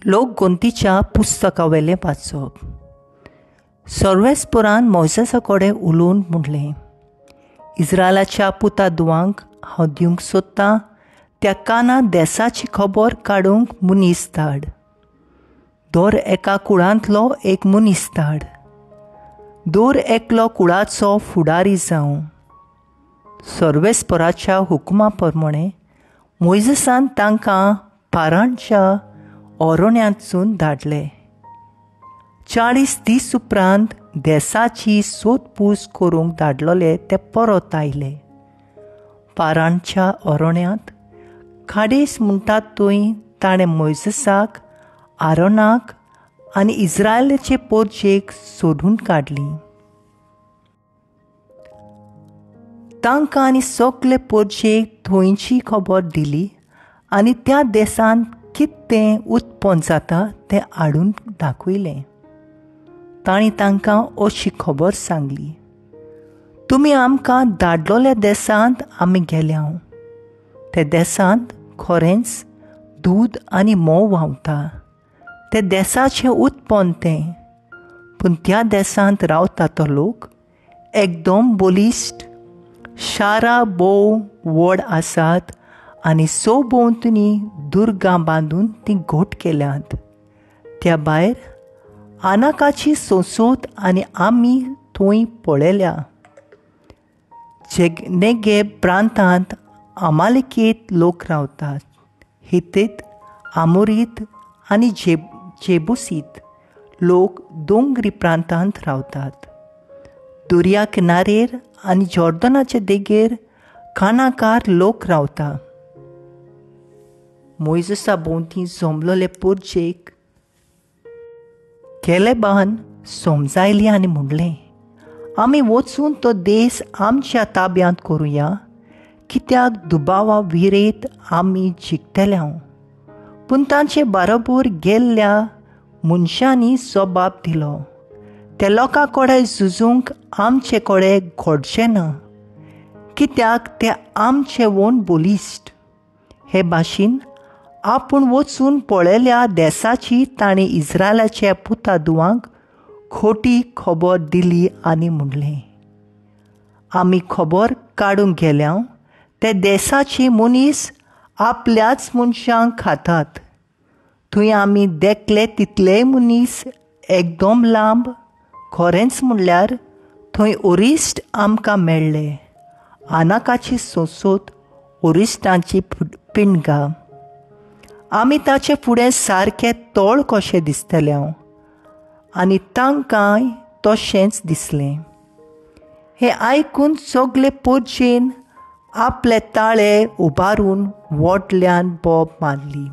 लोकगोंतीच्या पुस्तकावेलें वाचप. सर्वेस्परान मोइसेसा कडेन उलोवन म्हणलें, इस्रायलाच्या पुतादुवांक हांव दिवंक सोदतां त्या कानान देसाची खबर काडूंक मनीस धाड. दर एका कुळांतलो एक मनीस धाड. दर एकलो कुळाचो फुडारी जावं. सर्वेस्पराच्या हुकमा प्रमाणें मोइसेसान तांकां पाराणच्या ओरोण्यांतसून धाडले. 40 दीस उपरांत देसाची सोदपूस करूंक धाडलोले ते परत आयले. पाराणच्या ओरोण्यांत कादेस म्हणटात थंय ताणें मोइसेसाक, आरोनाक आनी इस्रायलाचे परजेक सोदून काडली. तांकां आनी सगळे परजेक थंयची खबर दिली आनी त्या देसान कितें उत्पन्न जाता तें हाडून दाखयलें. तांणी तांकां अशी खबर सांगली, तुमी आमकां धाडलोल्या देसांत आमी गेल्या. ते देसांत खरेंच दूद आनी मोव व्हांवता. ते देसाचें उत्पन्न तें. पूण त्या देसांत रावता तो लोक एकदम बलिश्ट, शारां बोव व्हड आसात आनी सभोंवतणी दुर्गां बांदून ती घोट केल्यात. त्या भायर आनाकाची सोंसोत आनी आमी थंय पळयल्या. नेगेब प्रांतांत अमालेकीत लोक रावतात. हितीत, आमोरीत आनी जेबुसीत लोक दोंगरी प्रांतांत रावतात. दर्या किनारेर आनी जॉर्दनाचे देगेर कानाकार लोक रावता. मोइसेसा भोंवती जमलोले परजेक केलेबान समजायली आनी म्हणलें, आमी वचून तो देस आमच्या ताब्यांत करुया, कित्याक दुबावा विरेत आमी जिखतल्या. पूण तांचे बरोबर गेल्ल्या मनशांनी जबाब दिलो, त्या लोकां कडेन झुजूंक आमचे कडेन घडचें ना, कित्याक ते आमचे वोन बलिश्ट. हे भाशेन आपूण वचून पळयल्या देसाची तांणी इस्रायलाच्या पुतादुवांक खोटी खबर दिली आनी म्हणलें, आमी खबर काडूंक गेल्या ते देसाचे मनीस आपल्याच मनशांक खातात. थंय आमी देखले तितलेय मनीस एकदम लांब. खरेंच म्हणल्यार थंय ओरिश्ट आमकां मेळ्ळे. आनाकाची सोंसोत ओरिश्टांची पिणगा. आमी ताचे फुडें सारके तोळ कशे दिसतले आनी तांकांय तशेंच दिसलें. हें आयकून सगळे परजेन आपले ताळे उबारून व्हडल्यान बोब मारली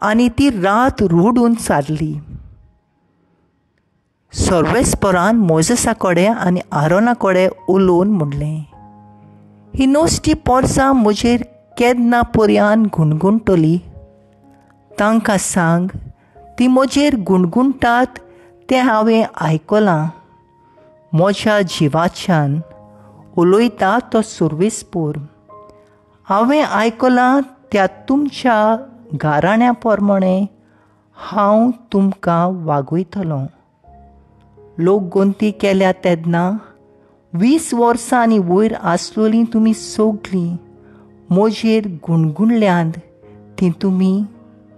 आनी ती रात रुडून सारली. सर्वेस्परान मोइसेसा कडेन आनी आरोना कडेन उलोवन म्हणलें, ही नोश्टी पोरसां म्हजेर केन्ना पर्यान गुणगुणटली. तांकां सांग ती म्हजेर गुणगुणटात तें हांवें आयकलां. म्हज्या जिवाच्यान उलयता तो सर्वेस्पर. हांवें आयकलां त्या तुमच्या घराण्या प्रमाणें हांव तुमकां वागयतलों. लोकगोंती केल्या तेन्ना 20 वर्सां आनी वयर आसलेलीं तुमी सगळीं म्हजेर गुणगुणल्यांत ती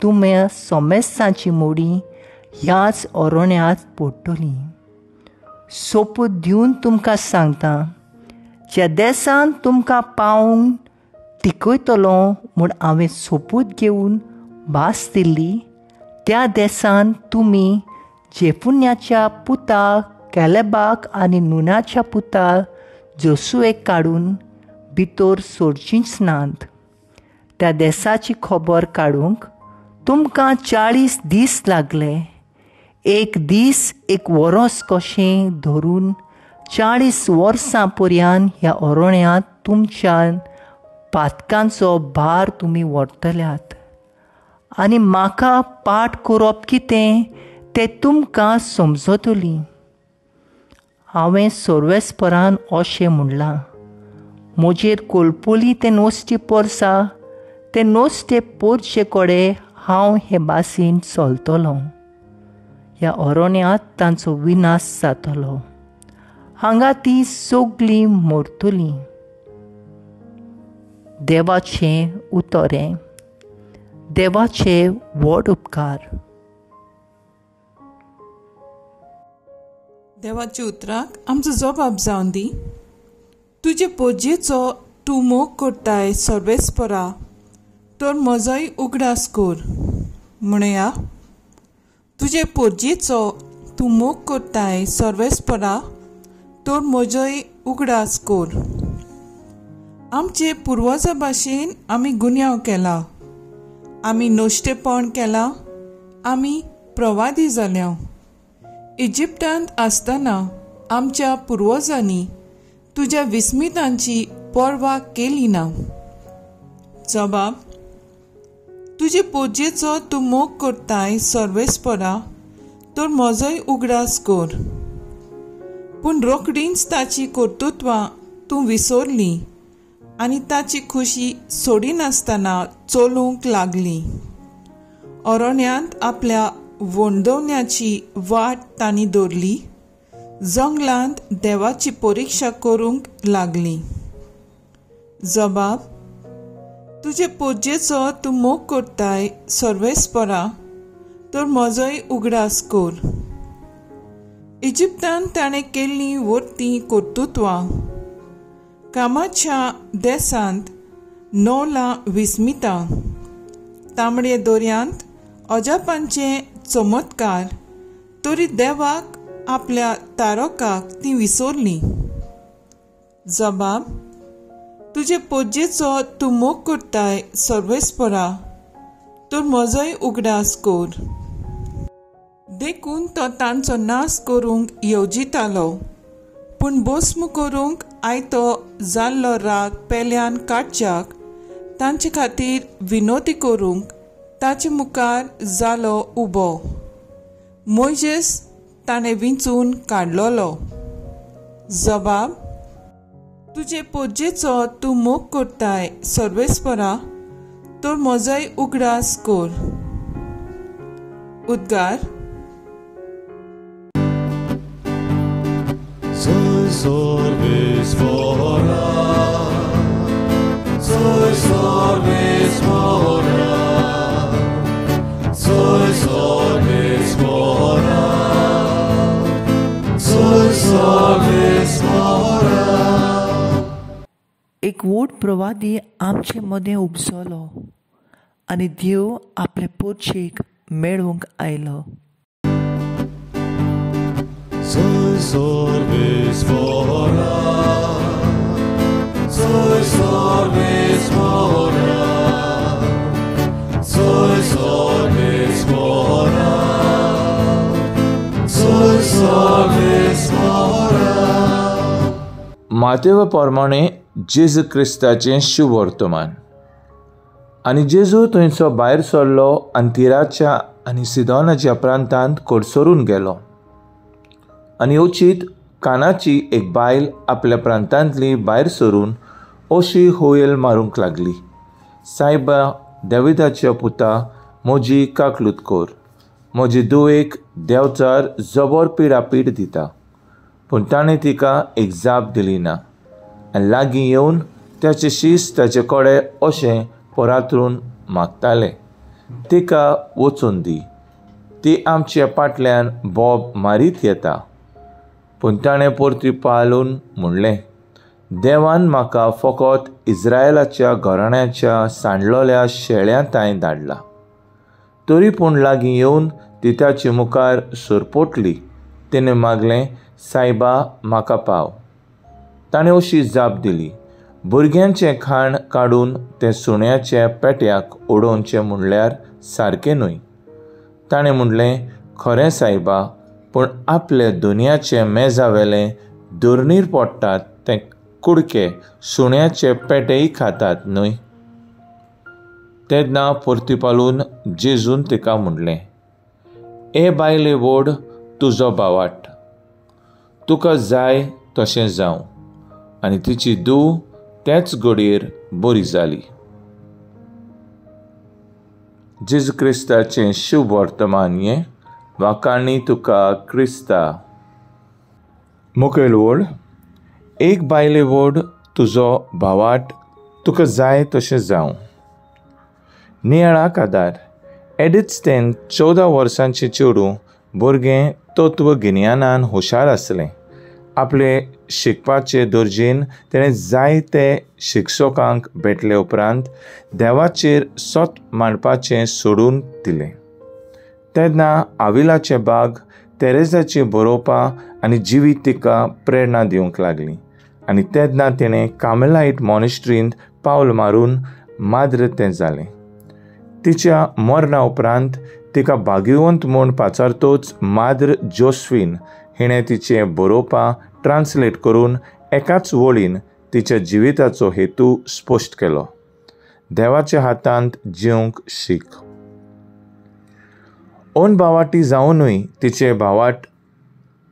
तुमच्या सोमेसांची मोडी ह्याच ओरोण्यांत पडटलीं. सोपूत दिवन तुमकां सांगता, ज्या देसान तुमकां पावूंक तिकयतलो म्हूण हांवें सोपूत घेवन भास दिल्ली, त्या देसान तुमी जेफुन्याच्या पुता केलेबाक आनी नूनाच्या पुता जोसुएक काडून भितर सोडचींच नात. त्या देसाची खबर काडूंक तुमकां 40 दीस लागले. एक दीस एक वरोस कशें धरून 40 वर्सां पर्यंत ह्या ओरोण्यांत तुमच्या पातकांचो भार तुमी व्हरतल्यात आनी म्हाका पाट करप कितें तें तुमकां समजतली. हांवें सर्वेस्परान अशें म्हणलां, म्हजेर कोलपोली ते नोश्टी पोरसां ते नोस्ते पोरचे कोडे हांव हे बासीन चलतलो. ह्या अरण्यांत तांचो विनाश जातलो. हांगा ती सगळीं मरतलीं. देवाचें उतोरें. देवाचे व्हड उपकार. देवाच्या उतराक आमचो जबाब जावन दी. तुजे पोजेचो तूं मोग करताय सर्वेस्परा, तर म्हजोय उगडास कर. म्हणया तुजे पोजेचो तूं मोग करताय सर्वेस्परा, तर म्हजोय उगडास कर. आमचे पुर्वजा भाशेन आमी गुन्यांव केला. आमी नोश्टेपण केलां. आमी प्रवादी जाल्यांव. इजिप्तांत आसतना आमच्या पुर्वजांनी तुज्या विस्मितांची पर्वा केली ना. जबाब. तुजे पोजेचो तूं मोग करताय सर्वेस्परा, तर म्हजोय उगडास कर. पूण रोखडींच ताची कर्तुत्वां तूं विसरली आनी ताची खुशी सोडिनासतना चलूंक लागली. अरण्यांत आपल्या वणदवण्याची वाट तांणी दवरली. जंगलांत देवाची परिक्षा करूंक लागली. जबाब. तुजे पोजेचो तूं मोग करताय सर्वेस्परा, तर म्हजोय उगडास कर. इजिप्तांत ताणें केल्लीं वर्तीं कर्तुत्वां, कामाच्या देसांत नौलां विस्मितां, तांबडे दर्यांत अजापांचे चमत्कार, तरी देवाक आपल्या तारकाक ती विसरली. जबाब. तुजे पोजेचो तूं मोग करताय सर्वेस्परा, तर म्हजोय उगडास कर. देखून तो तांचो नाश करूंक येवजितालो, पूण भस्म करूंक आयतो जाल्लो राग पेल्यान काडच्याक तांचे खातीर विनोदी करूंक ताचे मुखार जालो उबो. मोइजेस ताणें विंचून काडलोलो. जबाब. तुजे पोजेचो तूं मोग करताय सर्वेस्परा, तर म्हजोय उगडास कर. उद्गार. Soy sorvespora, soy sorvespora, soy sorvespora, soy sorvespora. एक व्हड प्रवादी आमचे मदें उपसलो आनी देव आपले पोरचेक मेळूंक आयलो. Soy sorvespora, soy sorvespora, soy sorvespora, soy sorvespora. मातेव प्रमाणे जेजू क्रिस्ताचें शुभ वर्तमान. आनी जेजू थंयचो भायर सरलो आनी तिराच्या आनी सिदोनाच्या प्रांतांत कोडसरून गेलो. आनी उचित कानाची एक बायल आपल्या प्रांतांतली भायर सरून अशी होयल मारूंक लागली. सायबा, दाविदाच्या पुता, म्हजी काकलूत कोर. म्हजे दुवेक देंवचार जबर पिडापीड दिता. पूण ताणें तिका एक जाप दिली ना आनी लागीं येवन ताचे शीस ताचे कडेन अशें परातरून मागतालें, तिका वचून दी. ती आमच्या फाटल्यान बोब मारीत येता. पूण ताणें परती पालून म्हणलें, देवान म्हाका फकत इस्रायलाच्या घराण्याच्या सांडलोल्या शेळ्यांताय धाडला. तरी पूण लागीं येवन ती ताचे मुखार सरपोटली. तिणें मागलें, सायबा, म्हाका पाव. ताणें अशी जाप दिली, भुरग्यांचें खाण काडून तें सुण्याच्या पेट्याक उडोवचें म्हणल्यार सारकें न्हय. ताणें म्हणलें, खरें सायबा, पूण आपले दुनियाचे मेजावेलें दुर्नीर पडटात ते कुडके सुण्याचे पेटेय खातात न्हय. तेन्ना परतीपालून जेजून तिका म्हणलें, ए बायले व्हड, तुजो भावाट. तुका जाय तशें जावं. आनी तिची धूव तेच घडयेर बरी जाली. जेजू क्रिस्ताचें शुभ वर्तमान हें वाकाळणी तुका क्रिस्ता. मुखेल वड. एक बायले वड तुजो भावाट तुका जाय तशें जावं. नियाळाक आदार. एडीत स्टेन 14 वर्सांचें चेडूं भुरगें तत्व गिन्यानान हुशार आसलें. आपले शिकपाचे दर्जेन तेणें जायते शिक्षकांक भेटले उपरांत देवाचेर सोत मांडपाचें सोडून दिलें. तेन्ना आविलाचे बाग तेरेजाची बरोवपा आनी जिवीत तिका प्रेरणा दिवंक लागली आनी तेन्ना तिणें कार्मेलाइट मॉनेस्ट्रींत पावल मारून माद्र तें जालें. तिच्या मरणा उपरांत तिका भाग्यवंत म्हूण पाचारतोच माद्र जोस्फीन हिणें तिचें बरोवपा ट्रान्सलेट करून एकाच वळीन तिच्या जिविताचो हेतू स्पश्ट केलो. देवाच्या हातांत जिवंक शीक. ओन भावाटी जावनूय तिचे भावाट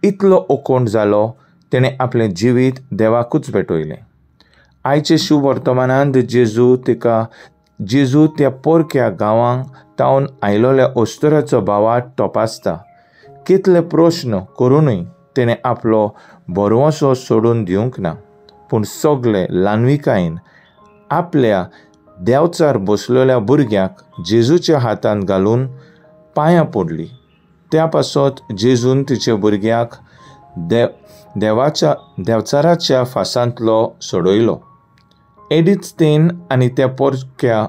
इतलो ओकोण जालो तिणें आपलें जिवीत देवाकूच भेटयलें. आयचे शुभ वर्तमानांत जेजू त्या पोरक्या गांवांक तावन आयलोल्या ओस्तराचो भावाट तपासता. कितले प्रश्न करूनय तिणें आपलो बरवसो सोडून दिवंक ना, पूण सगळे ल्हानविकायेन आपल्या देंवचार बसलेल्या भुरग्याक जेजूच्या हातांत घालून पांयां पडली. त्या पासत जेजून तिच्या भुरग्याक देवचाराच्या फासांतलो सोडयलो. एडीत स्टेन आनी त्या पोरक्या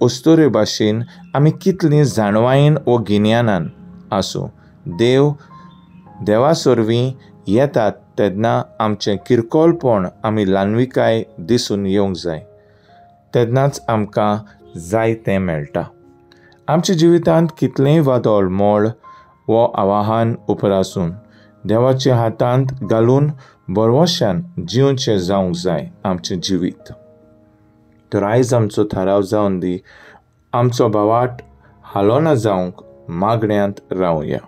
ओस्तोरे भाशेन आमी कितलीं जाणवायेन वो गिन्यानान आसूं देवा सोरवीं येतात तेन्ना आमचें किरकोळपण आमी ल्हानविकाय दिसून येवंक जाय. तेन्नाच आमकां जाय तें मेळटा. आमच्या जिवितांत कितलेंय वादळ मोळ वो आव्हान उपर आसून देवाच्या हातांत घालून बरवश्यान जिवचें जावंक जाय आमचें जिवीत. तर आयज आमचो थाराव जावन दी. आमचो भावाट हालो ना जावंक मागण्यांत रावया.